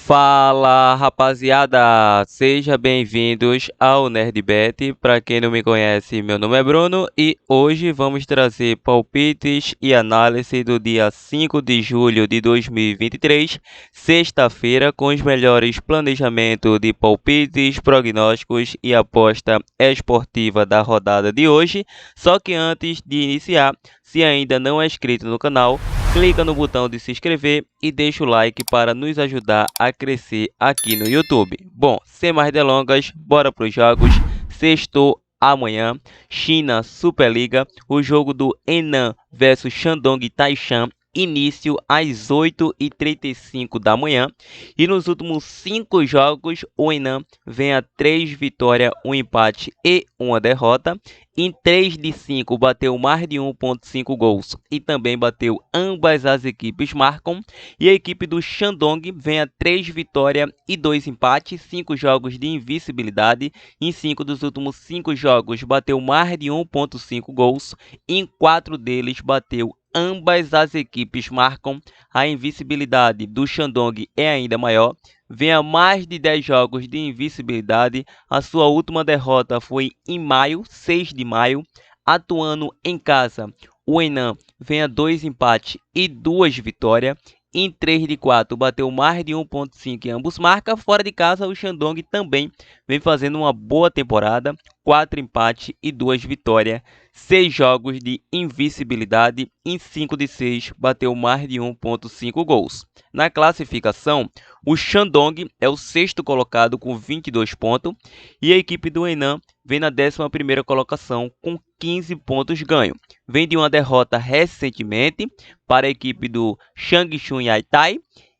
Fala rapaziada, sejam bem-vindos ao NerdBet. Para quem não me conhece, meu nome é Bruno e hoje vamos trazer palpites e análise do dia 5 de julho de 2023, sexta-feira, com os melhores planejamentos de palpites, prognósticos e aposta esportiva da rodada de hoje. Só que antes de iniciar, se ainda não é inscrito no canal, clica no botão de se inscrever e deixa o like para nos ajudar a crescer aqui no YouTube. Bom, sem mais delongas, bora para os jogos. Sextou amanhã, China Superliga, o jogo do Henan versus Shandong Taishan. Início às 8h35 da manhã. E nos últimos 5 jogos, o Henan vem a 3 vitórias, 1 empate e 1 derrota. Em 3 de 5 bateu mais de 1.5 gols e também bateu ambas as equipes marcam. E a equipe do Shandong vem a 3 vitórias e 2 empates, 5 jogos de invencibilidade. Em 5 dos últimos 5 jogos bateu mais de 1.5 gols. Em 4 deles bateu ambas as equipes marcam. A invencibilidade do Shandong é ainda maior. Vem a mais de 10 jogos de invencibilidade. A sua última derrota foi em maio, 6 de maio. Atuando em casa, o Henan vem a 2 empates e 2 vitórias. Em 3 de 4 bateu mais de 1.5 em ambos marcas. Fora de casa, o Shandong também vem fazendo uma boa temporada. 4 empates e 2 vitórias. 6 jogos de invencibilidade. Em 5 de 6 bateu mais de 1.5 gols. Na classificação, o Shandong é o sexto colocado com 22 pontos. E a equipe do Henan vem na 11ª colocação com 15 pontos ganhos. Vem de uma derrota recentemente para a equipe do Changshu Yatai.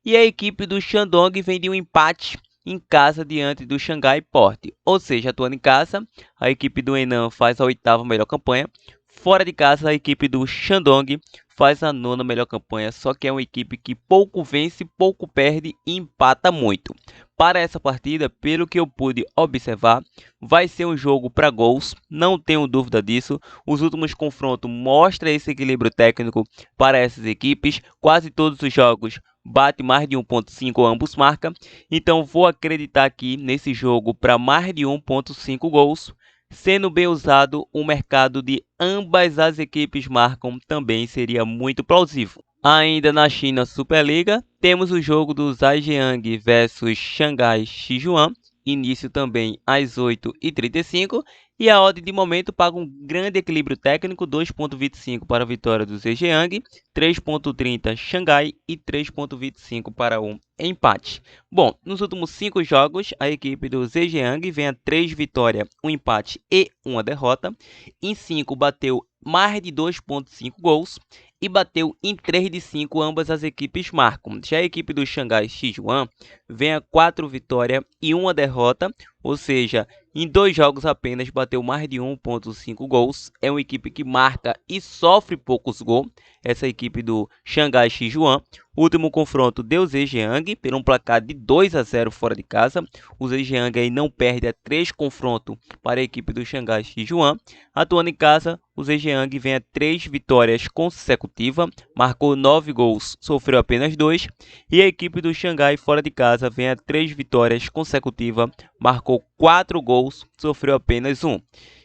E a equipe do Shandong vem de um empate em casa diante do Xangai Port. Ou seja, atuando em casa, a equipe do Henan faz a 8ª melhor campanha. Fora de casa, a equipe do Shandong faz a 9ª melhor campanha, só que é uma equipe que pouco vence, pouco perde e empata muito. Para essa partida, pelo que eu pude observar, vai ser um jogo para gols, não tenho dúvida disso. Os últimos confrontos mostram esse equilíbrio técnico para essas equipes. Quase todos os jogos bate mais de 1.5, ambos marcam. Então vou acreditar aqui nesse jogo para mais de 1.5 gols. Sendo bem usado, o mercado de ambas as equipes marcam também seria muito plausível. Ainda na China Superliga, temos o jogo do Zhejiang versus Shanghai Sichuan, início também às 8h35, e a odd de momento paga um grande equilíbrio técnico, 2.25 para a vitória do Zhejiang, 3.30 Xangai e 3.25 para um empate. Bom, nos últimos 5 jogos, a equipe do Zhejiang vem a 3 vitórias, 1 empate e 1 derrota. Em 5 bateu mais de 2.5 gols e bateu em 3 de 5, ambas as equipes marcam. Já a equipe do Shanghai Sichuan vem a 4 vitórias e 1 derrota, ou seja, em 2 jogos apenas bateu mais de 1.5 gols. É uma equipe que marca e sofre poucos gols, essa equipe do Shanghai Sichuan. O último confronto deu Zhejiang por um placar de 2-0 fora de casa. O Zhejiang aí não perde a 3 confrontos para a equipe do Shanghai Sichuan. Atuando em casa, o Zhejiang vem a 3 vitórias consecutivas, marcou 9 gols, sofreu apenas 2. E a equipe do Xangai fora de casa vem a 3 vitórias consecutivas, marcou 4 gols, sofreu apenas 1.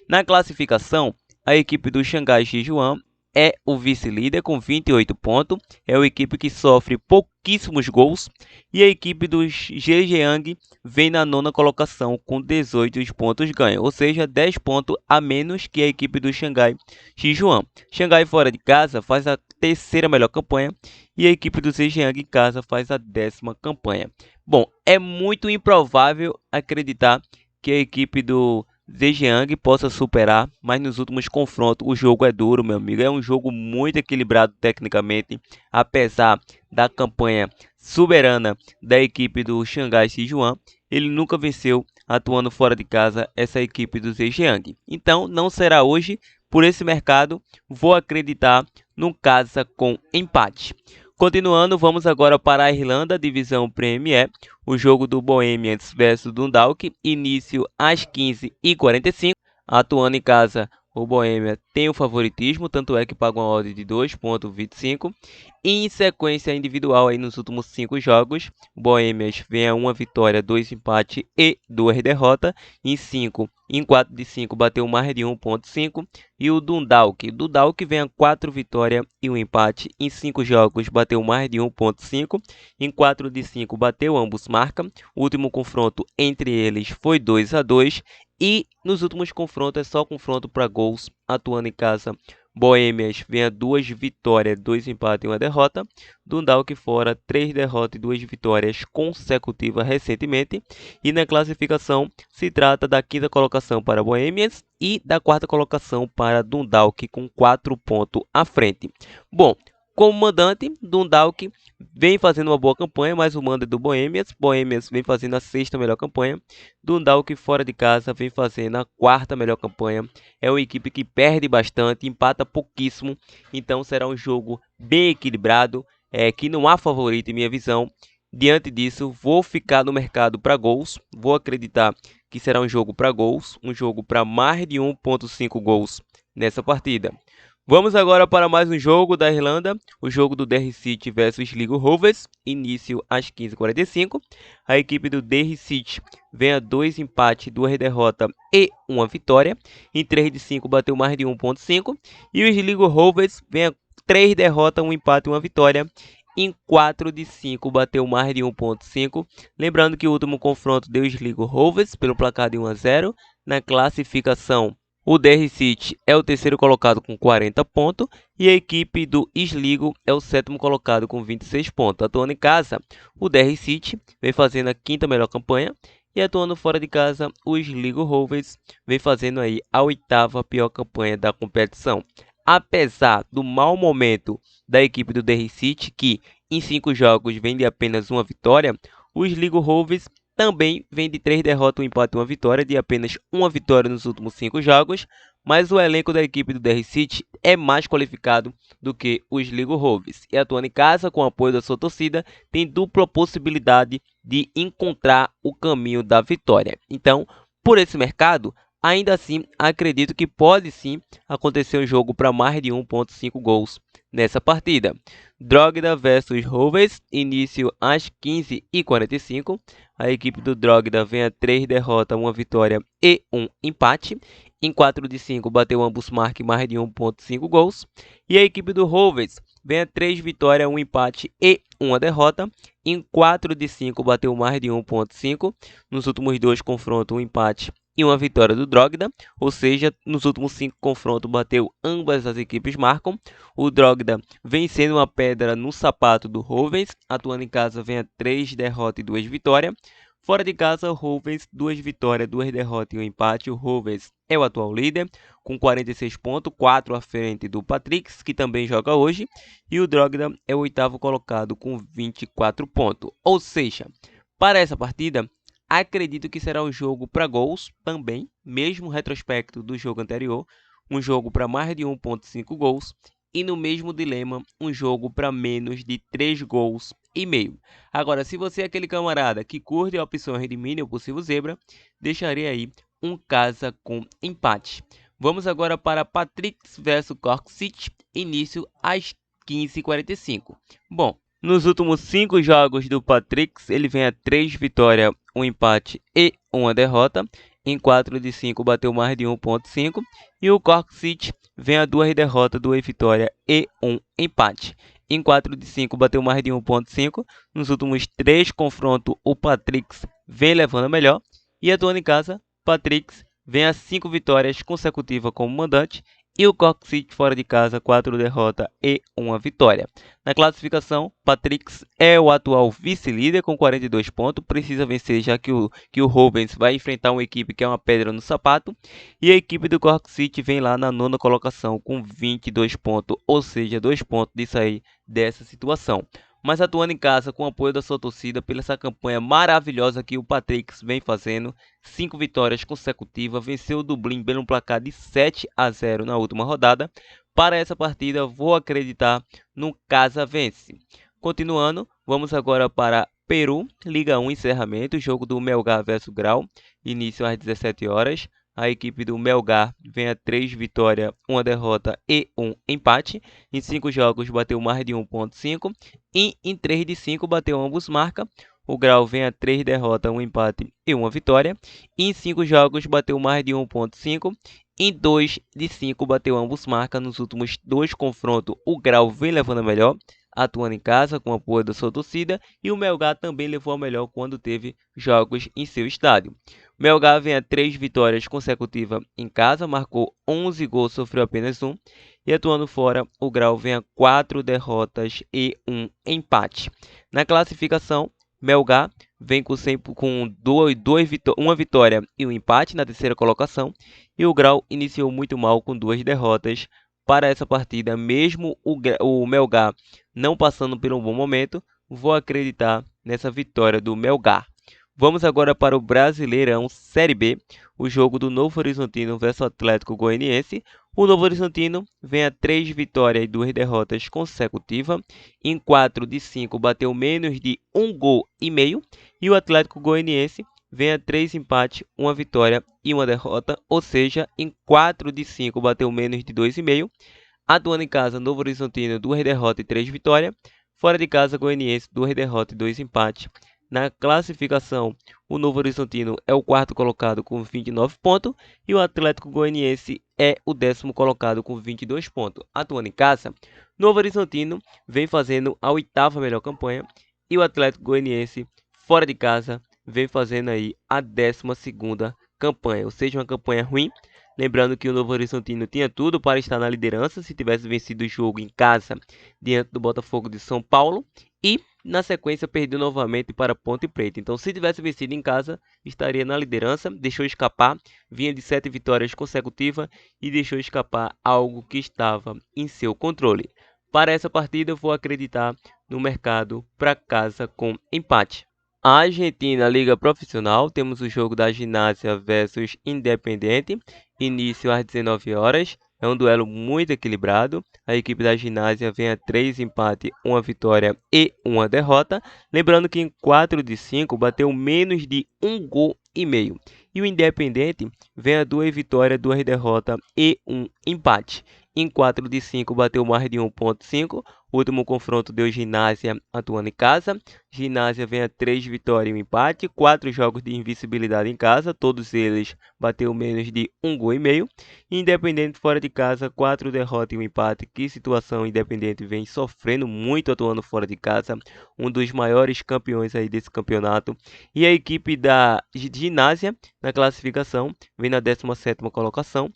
Na classificação, a equipe do Shanghai Sichuan é o vice-líder com 28 pontos, é uma equipe que sofre pouquíssimos gols, e a equipe do Zhejiang vem na 9ª colocação com 18 pontos ganhos, ou seja, 10 pontos a menos que a equipe do Shanghai Sichuan. Xangai fora de casa faz a 3ª melhor campanha e a equipe do Zhejiang em casa faz a 10ª campanha. Bom, é muito improvável acreditar que a equipe do Zhejiang possa superar, mas nos últimos confrontos o jogo é duro, meu amigo. É um jogo muito equilibrado tecnicamente, apesar da campanha soberana da equipe do Shanghai Sichuan. Ele nunca venceu atuando fora de casa essa equipe do Zhejiang. Então não será hoje. Por esse mercado, vou acreditar num casa com empate. Continuando, vamos agora para a Irlanda, divisão Premier, o jogo do Bohemians versus Dundalk, início às 15h45. Atuando em casa, O Boêmia tem o favoritismo, tanto é que paga uma odd de 2,25. E em sequência individual aí nos últimos 5 jogos, o Boêmias vem a 1 vitória, 2 empates e 2 derrotas. Em 4 de 5 bateu mais de 1,5. E o Dundalk vem a 4 vitórias e 1 empate. Em 5 jogos bateu mais de 1,5. Em 4 de 5 bateu ambos marcam. O último confronto entre eles foi 2-2. E nos últimos confrontos é só confronto para gols, atuando em casa. Boêmias vem a 2 vitórias, 2 empates e 1 derrota. Dundalk fora, 3 derrotas e 2 vitórias consecutivas recentemente. E na classificação se trata da 5ª colocação para Boêmias e da 4ª colocação para Dundalk, com 4 pontos à frente. Bom, como mandante, Dundalk vem fazendo uma boa campanha, mas o mando é do Boêmias. Boêmias vem fazendo a 6ª melhor campanha. Dundalk fora de casa vem fazendo a 4ª melhor campanha. É uma equipe que perde bastante, empata pouquíssimo. Então será um jogo bem equilibrado, que não há favorito em minha visão. Diante disso, vou ficar no mercado para gols. Vou acreditar que será um jogo para gols, um jogo para mais de 1,5 gols nessa partida. Vamos agora para mais um jogo da Irlanda, o jogo do Derry City versus Sligo Rovers, início às 15h45. A equipe do Derry City vem a 2 empates, 2 derrotas e 1 vitória. Em 3 de 5 bateu mais de 1,5. E o Sligo Rovers vem a 3 derrotas, 1 empate e 1 vitória. Em 4 de 5 bateu mais de 1,5. Lembrando que o último confronto deu Sligo Rovers pelo placar de 1-0 na classificação. O Derry City é o 3º colocado com 40 pontos e a equipe do Sligo é o 7º colocado com 26 pontos. Atuando em casa, o Derry City vem fazendo a 5ª melhor campanha e atuando fora de casa, o Sligo Rovers vem fazendo aí a 8ª pior campanha da competição. Apesar do mau momento da equipe do Derry City, que em 5 jogos vem de apenas 1 vitória, o Sligo Rovers também vem de 3 derrotas, 1 empate e 1 vitória, de apenas 1 vitória nos últimos 5 jogos, mas o elenco da equipe do Derry City é mais qualificado do que o Sligo Rovers. E atuando em casa, com o apoio da sua torcida, tem dupla possibilidade de encontrar o caminho da vitória. Então, por esse mercado, ainda assim, acredito que pode sim acontecer um jogo para mais de 1,5 gols nessa partida. Drogheda versus Rovers, início às 15h45. A equipe do Drogheda vem a 3 derrotas, 1 vitória e 1 empate. Em 4 de 5 bateu ambos marcas mais de 1,5 gols. E a equipe do Rovers vem a 3 vitórias, 1 empate e 1 derrota. Em 4 de 5 bateu mais de 1,5. Nos últimos 2 confrontos, 1 empate e 1 vitória do Drogheda, ou seja, nos últimos 5 confrontos bateu ambas as equipes marcam. O Drogheda vem sendo uma pedra no sapato do Rovers, atuando em casa vem a 3 derrotas e 2 vitórias. Fora de casa, o Rovers 2 vitórias, 2 derrotas e 1 empate. O Rovers é o atual líder, com 46 pontos, 4 à frente do Patricks, que também joga hoje. E o Drogheda é o 8º colocado com 24 pontos. Ou seja, para essa partida, acredito que será um jogo para gols também, mesmo retrospecto do jogo anterior, um jogo para mais de 1,5 gols e no mesmo dilema, um jogo para menos de 3 gols e meio. Agora, se você é aquele camarada que curte opções de mini ou possível zebra, deixarei aí um casa com empate. Vamos agora para Patricks versus Cork City, início às 15h45. Bom, nos últimos 5 jogos do Patricks, ele vem a 3 vitórias, 1 empate e 1 derrota. Em 4 de 5 bateu mais de 1,5. E o Cork City vem a 2 derrotas, 2 vitórias e 1 empate. Em 4 de 5 bateu mais de 1,5. Nos últimos 3 confrontos, o Patricks vem levando a melhor. E atuando em casa, Patricks vem a 5 vitórias consecutivas como mandante. E o Cork City fora de casa, 4 derrotas e 1 vitória. Na classificação, Patricks é o atual vice-líder com 42 pontos. Precisa vencer já que o Rovers vai enfrentar uma equipe que é uma pedra no sapato. E a equipe do Cork City vem lá na 9ª colocação com 22 pontos. Ou seja, 2 pontos de sair dessa situação. Mas atuando em casa com o apoio da sua torcida pela essa campanha maravilhosa que o Patricks vem fazendo, 5 vitórias consecutivas, venceu o Dublin pelo placar de 7-0 na última rodada. Para essa partida, vou acreditar no Casa Vence. Continuando, vamos agora para Peru, Liga 1 encerramento, jogo do Melgar versus Grau, início às 17 horas. a equipe do Melgar vem a 3 vitórias, 1 derrota e 1 empate. Em 5 jogos bateu mais de 1,5 e em 3 de 5 bateu ambos marca. O Grau vem a 3 derrotas, 1 empate e 1 vitória. E em 5 jogos bateu mais de 1,5. Em 2 de 5 bateu ambos marca. Nos últimos 2 confrontos, o Grau vem levando a melhor, atuando em casa com o apoio da sua torcida, e o Melgar também levou a melhor quando teve jogos em seu estádio. O Melgar vem a 3 vitórias consecutivas em casa, marcou 11 gols, sofreu apenas 1, e atuando fora, o Grau vem a 4 derrotas e 1 empate. Na classificação, Melgar vem com uma vitória e um empate na terceira colocação, e o Grau iniciou muito mal com 2 derrotas para essa partida. Mesmo o Melgar não passando por um bom momento, vou acreditar nessa vitória do Melgar. Vamos agora para o Brasileirão Série B, o jogo do Novo Horizontino versus Atlético Goianiense. O Novo Horizontino vem a 3 vitórias e 2 derrotas consecutivas. Em 4 de 5 bateu menos de 1 gol e meio. E o Atlético Goianiense vem a 3 empates, 1 vitória e 1 derrota. Ou seja, em 4 de 5 bateu menos de 2,5. Atuando em casa, Novo Horizontino, 2 derrotas e 3 vitórias. Fora de casa, Goianiense, 2 derrotas e 2 empates. Na classificação, o Novo Horizontino é o quarto colocado com 29 pontos e o Atlético Goianiense é o 10º colocado com 22 pontos. Atuando em casa, Novo Horizontino vem fazendo a 8ª melhor campanha e o Atlético Goianiense, fora de casa, vem fazendo aí a 12ª campanha, ou seja, uma campanha ruim. Lembrando que o Novo Horizontino tinha tudo para estar na liderança se tivesse vencido o jogo em casa diante do Botafogo de São Paulo, e na sequência perdeu novamente para Ponte Preta. Então, se tivesse vencido em casa, estaria na liderança. Deixou escapar, vinha de 7 vitórias consecutivas e deixou escapar algo que estava em seu controle. Para essa partida, eu vou acreditar no mercado para casa com empate. A Argentina Liga Profissional, temos o jogo da Ginásia versus Independente, início às 19 horas. É um duelo muito equilibrado. A equipe da Ginásia vem a 3 empates, 1 vitória e 1 derrota. Lembrando que em 4 de 5 bateu menos de 1 gol e meio. E o Independente vem a 2 vitórias, 2 derrotas e 1 empate. Em 4 de 5 bateu mais de 1,5. O último confronto deu Ginásia atuando em casa. Ginásia vem a 3 vitórias e 1 empate. 4 jogos de invencibilidade em casa. Todos eles bateu menos de 1 gol e meio. Independente fora de casa, 4 derrotas e 1 empate. Que situação, Independente vem sofrendo muito atuando fora de casa. Um dos maiores campeões aí desse campeonato. E a equipe da Ginásia na classificação vem na 17ª colocação.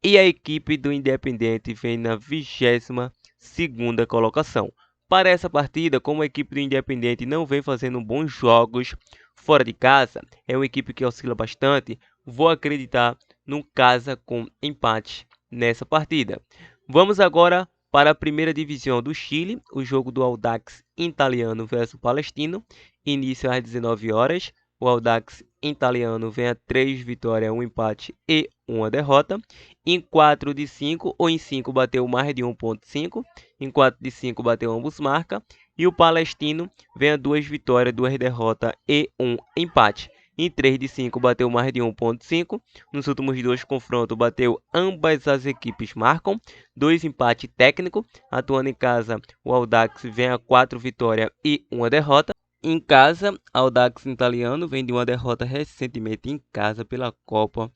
E a equipe do Independente vem na 22ª colocação. Para essa partida, como a equipe do Independente não vem fazendo bons jogos fora de casa, é uma equipe que oscila bastante, vou acreditar no casa com empate nessa partida. Vamos agora para a primeira divisão do Chile, o jogo do Audax Italiano versus Palestino, início às 19 horas. O Audax Italiano vem a 3 vitórias, 1 empate e 1 derrota. Em 4 de 5 ou em 5 bateu mais de 1,5. Em 4 de 5 bateu ambos marca. E o Palestino vem a 2 vitórias, 2 derrotas e 1 empate. Em 3 de 5 bateu mais de 1,5. Nos últimos 2 confrontos bateu ambas as equipes marcam. 2 empates técnicos. Atuando em casa, o Audax vem a 4 vitórias e 1 derrota. Em casa, Audax Italiano vem de uma derrota recentemente em casa pela Copa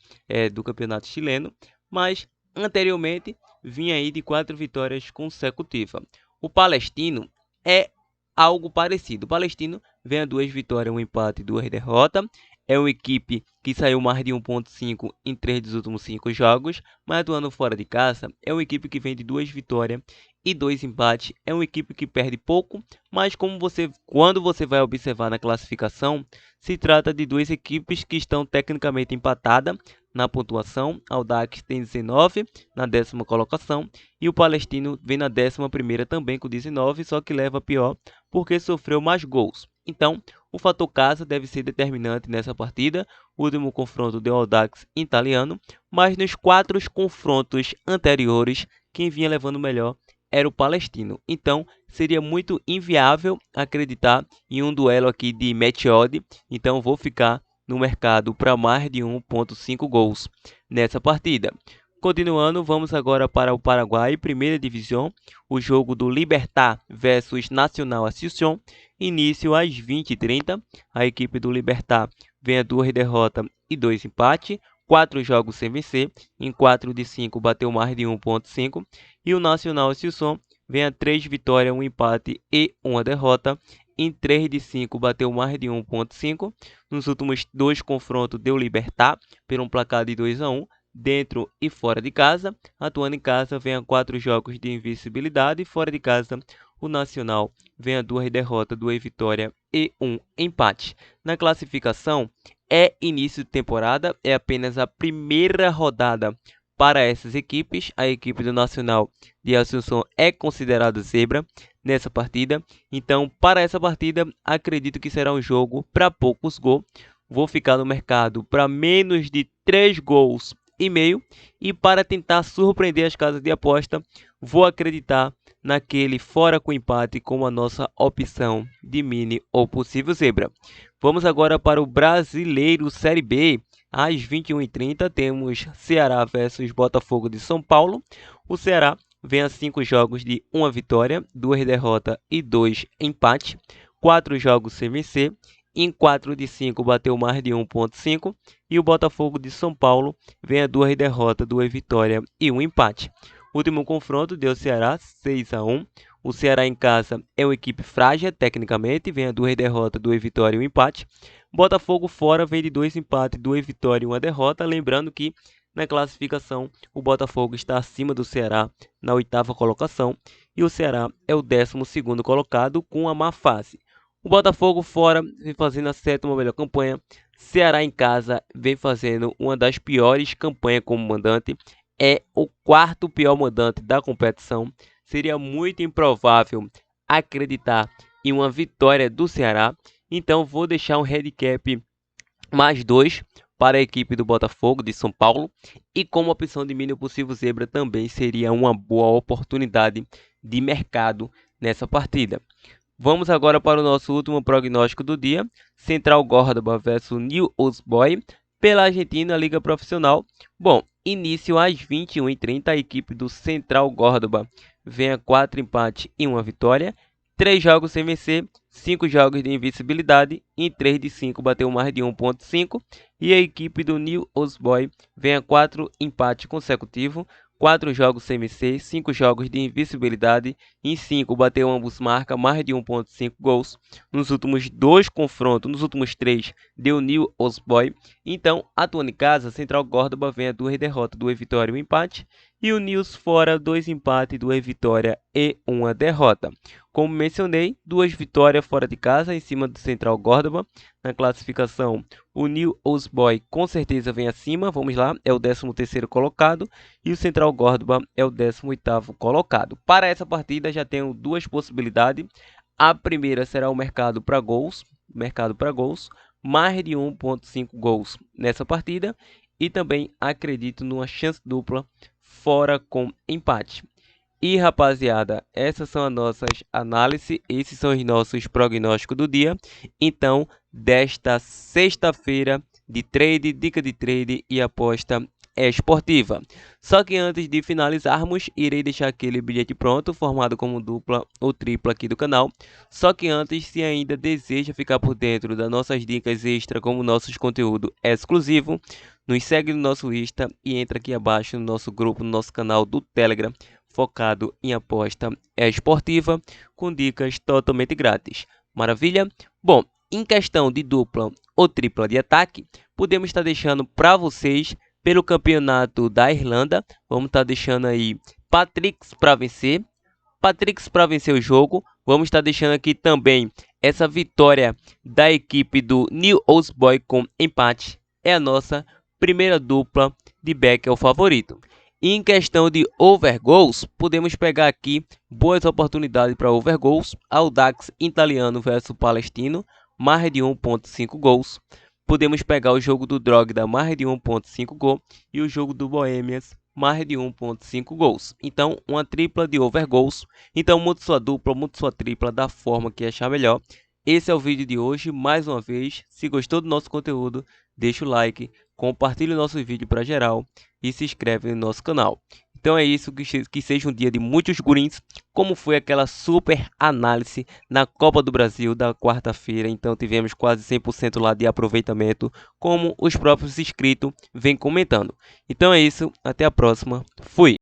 do Campeonato Chileno, mas anteriormente vinha aí de 4 vitórias consecutivas. O Palestino é algo parecido. O Palestino vem a 2 vitórias, 1 empate e 2 derrotas. É uma equipe que saiu mais de 1,5 em 3 dos últimos 5 jogos, mas atuando fora de casa, é uma equipe que vem de 2 vitórias e 2 empates. É uma equipe que perde pouco, mas quando você vai observar na classificação, se trata de 2 equipes que estão tecnicamente empatadas na pontuação. A Audax tem 19 na 10ª colocação e o Palestino vem na 11ª também com 19, só que leva pior porque sofreu mais gols. Então, o fator casa deve ser determinante nessa partida. O último confronto deu Audax Italiano, mas nos 4 confrontos anteriores, quem vinha levando melhor era o Palestino. Então, seria muito inviável acreditar em um duelo aqui de match odd. Então, vou ficar no mercado para mais de 1,5 gols. nessa partida. Continuando, vamos agora para o Paraguai, primeira divisão, o jogo do Libertad versus Nacional Asunción, início às 20h30. A equipe do Libertad vem a 2 derrotas e 2 empates, 4 jogos sem vencer, em 4 de 5 bateu mais de 1,5, e o Nacional Asunción vem a 3 vitórias, 1 empate e 1 derrota, em 3 de 5 bateu mais de 1,5. Nos últimos 2 confrontos deu Libertad por um placar de 2-1, dentro e fora de casa. Atuando em casa, vem a 4 jogos de invencibilidade. Fora de casa, o Nacional vem a 2 derrotas, 2 vitórias e 1 empate. Na classificação, é início de temporada, é apenas a primeira rodada para essas equipes. A equipe do Nacional de Asunción é considerada zebra nessa partida. Então, para essa partida, acredito que será um jogo para poucos gols. Vou ficar no mercado para menos de 3 gols e meio, e para tentar surpreender as casas de aposta, vou acreditar naquele fora com empate como a nossa opção de mini ou possível zebra. Vamos agora para o Brasileiro Série B. Às 21h30 temos Ceará versus Botafogo de São Paulo. O Ceará vem a 5 jogos de 1 vitória, 2 derrotas e 2 empates, 4 jogos sem vencer. Em 4 de 5 bateu mais de 1,5, e o Botafogo de São Paulo vem a 2 derrotas, 2 vitórias e 1 empate. O último confronto deu Ceará 6-1. O Ceará em casa é uma equipe frágil tecnicamente, vem a 2 derrotas, 2 vitórias e 1 empate. Botafogo fora vem de 2 empates, 2 vitórias e 1 derrota. Lembrando que na classificação o Botafogo está acima do Ceará na 8ª colocação, e o Ceará é o 12º colocado com a má fase. O Botafogo fora vem fazendo a 7ª melhor campanha. Ceará em casa vem fazendo uma das piores campanhas como mandante. É o 4º pior mandante da competição. Seria muito improvável acreditar em uma vitória do Ceará. Então vou deixar um handicap mais 2 para a equipe do Botafogo de São Paulo. E como opção de mínimo possível zebra também seria uma boa oportunidade de mercado nessa partida. Vamos agora para o nosso último prognóstico do dia. Central Córdoba versus Newell's Boys pela Argentina Liga Profissional. Bom, início às 21h30, a equipe do Central Córdoba vem a 4 empates e 1 vitória, 3 jogos sem vencer, 5 jogos de invencibilidade, em 3 de 5 bateu mais de 1,5, e a equipe do Newell's Boys vem a 4 empates consecutivos, 4 jogos sem vencer, 5 jogos de invencibilidade, em 5 bateu ambos marca mais de 1,5 gols. Nos últimos 2 confrontos, nos últimos 3, deu Newell's Boys. Então, atuando em casa, Central Córdoba vem a 2 derrotas, 2 vitórias e 1 empate. E o Newell's fora, 2 empates, 2 vitórias e 1 derrota. Como mencionei, 2 vitórias fora de casa em cima do Central Córdoba. Na classificação, o Newell's Boys com certeza vem acima. Vamos lá, é o 13º colocado. E o Central Córdoba é o 18º colocado. Para essa partida já tenho 2 possibilidades. A primeira será o mercado para gols. Mais de 1,5 gols nessa partida. E também acredito numa chance dupla fora com empate. E rapaziada, essas são as nossas análises, esses são os nossos prognósticos do dia. Então, desta sexta-feira de trade, dica de trade e aposta esportiva. Só que antes de finalizarmos, irei deixar aquele bilhete pronto, formado como dupla ou tripla aqui do canal. Só que antes, se ainda deseja ficar por dentro das nossas dicas extra, como nossos conteúdo exclusivo, nos segue no nosso Insta e entra aqui abaixo no nosso grupo, no nosso canal do Telegram, focado em aposta esportiva, com dicas totalmente grátis. Maravilha? Bom, em questão de dupla ou tripla de ataque, podemos estar deixando para vocês pelo campeonato da Irlanda. Vamos estar deixando aí Patricks para vencer o jogo. Vamos estar deixando aqui também essa vitória da equipe do Newell's Boys com empate. É a nossa primeira dupla de back, é o favorito. E em questão de over goals, podemos pegar aqui boas oportunidades para over goals. Audax italiano versus Palestino, mais de 1,5 gols. Podemos pegar o jogo do Drogda, mais de 1,5 gol. E o jogo do Bohemians, mais de 1,5 gols. Então, uma tripla de over goals. Então, monte sua dupla, monte sua tripla da forma que achar melhor. Esse é o vídeo de hoje. Mais uma vez, se gostou do nosso conteúdo, deixa o like, compartilhe o nosso vídeo para geral e se inscreve no nosso canal. Então é isso, que seja um dia de muitos greens, como foi aquela super análise na Copa do Brasil da quarta-feira. Então tivemos quase 100% lá de aproveitamento, como os próprios inscritos vêm comentando. Então é isso, até a próxima, fui!